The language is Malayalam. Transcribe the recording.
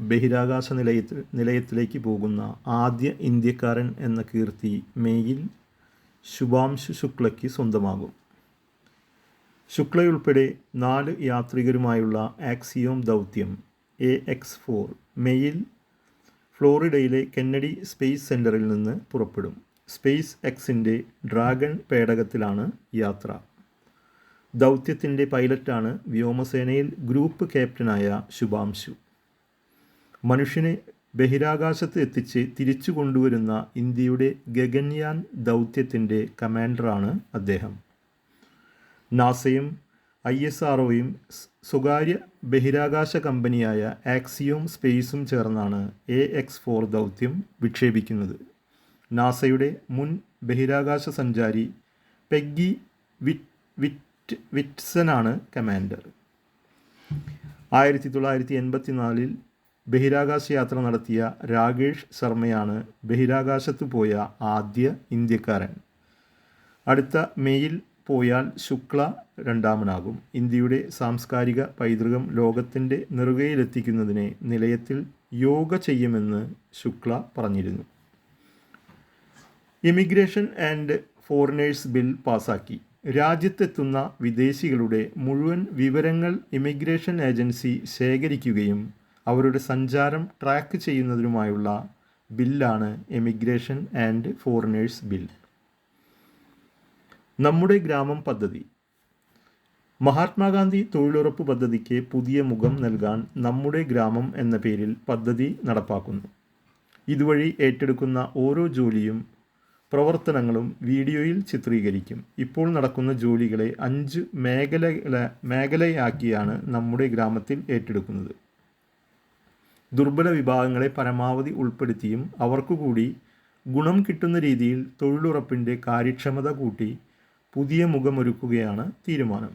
ബഹിരാകാശ നിലയത്തിലേക്ക് പോകുന്ന ആദ്യ ഇന്ത്യക്കാരൻ എന്ന കീർത്തി മേയിൽ ശുഭാംശു ശുക്ലയ്ക്ക് സ്വന്തമാകും. ശുക്ലയുൾപ്പെടെ 4 യാത്രികരുമായുള്ള ആക്സിയോം ദൗത്യം AX-4 മേയിൽ ഫ്ലോറിഡയിലെ കെന്നഡി സ്പേസ് സെൻ്ററിൽ നിന്ന് പുറപ്പെടും. സ്പേസ് എക്സിൻ്റെ ഡ്രാഗൺ പേടകത്തിലാണ് യാത്ര. ദൗത്യത്തിൻ്റെ പൈലറ്റാണ് വ്യോമസേനയിൽ ഗ്രൂപ്പ് ക്യാപ്റ്റനായ ശുഭാംശു. മനുഷ്യനെ ബഹിരാകാശത്ത് എത്തിച്ച് തിരിച്ചു കൊണ്ടുവരുന്ന ഇന്ത്യയുടെ ഗഗൻയാൻ ദൗത്യത്തിൻ്റെ കമാൻഡറാണ് അദ്ദേഹം. നാസയും ISROയും സ്വകാര്യ ബഹിരാകാശ കമ്പനിയായ ആക്സിയോം സ്പേസും ചേർന്നാണ് AX-4 ദൗത്യം വിക്ഷേപിക്കുന്നത്. നാസയുടെ മുൻ ബഹിരാകാശ സഞ്ചാരി പെഗ്ഗി വിറ്റ്സനാണ് കമാൻഡർ. 1984 ബഹിരാകാശ യാത്ര നടത്തിയ രാകേഷ് ശർമ്മയാണ് ബഹിരാകാശത്ത് പോയ ആദ്യ ഇന്ത്യക്കാരൻ. അടുത്ത മേയിൽ പോയാൽ ശുക്ല രണ്ടാമനാകും. ഇന്ത്യയുടെ സാംസ്കാരിക പൈതൃകം ലോകത്തിൻ്റെ നെറുകയിലെത്തിക്കുന്നതിന് നിലയത്തിൽ യോഗ ചെയ്യുമെന്ന് ശുക്ല പറഞ്ഞിരുന്നു. ഇമിഗ്രേഷൻ ആൻഡ് ഫോറിനേഴ്സ് ബിൽ പാസാക്കി. രാജ്യത്തെത്തുന്ന വിദേശികളുടെ മുഴുവൻ വിവരങ്ങൾ ഇമിഗ്രേഷൻ ഏജൻസി ശേഖരിക്കുകയും അവരുടെ സഞ്ചാരം ട്രാക്ക് ചെയ്യുന്നതിനുമായുള്ള ബില്ലാണ് ഇമിഗ്രേഷൻ ആൻഡ് ഫോറിനേഴ്സ് ബിൽ. നമ്മുടെ ഗ്രാമം പദ്ധതി. മഹാത്മാഗാന്ധി തൊഴിലുറപ്പ് പദ്ധതിക്ക് പുതിയ മുഖം നൽകാൻ നമ്മുടെ ഗ്രാമം എന്ന പേരിൽ പദ്ധതി നടപ്പാക്കുന്നു. ഇതുവഴി ഏറ്റെടുക്കുന്ന ഓരോ ജോലിയും പ്രവർത്തനങ്ങളും വീഡിയോയിൽ ചിത്രീകരിക്കും. ഇപ്പോൾ നടക്കുന്ന ജോലികളെ 5 മേഖലയാക്കിയാണ് നമ്മുടെ ഗ്രാമത്തിൽ ഏറ്റെടുക്കുന്നത്. ദുർബല വിഭാഗങ്ങളെ പരമാവധി ഉൾപ്പെടുത്തിയും അവർക്കു കൂടി ഗുണം കിട്ടുന്ന രീതിയിൽ തൊഴിലുറപ്പിൻ്റെ കാര്യക്ഷമത കൂട്ടി പുതിയ മുഖമൊരുക്കുകയാണ് തീരുമാനം.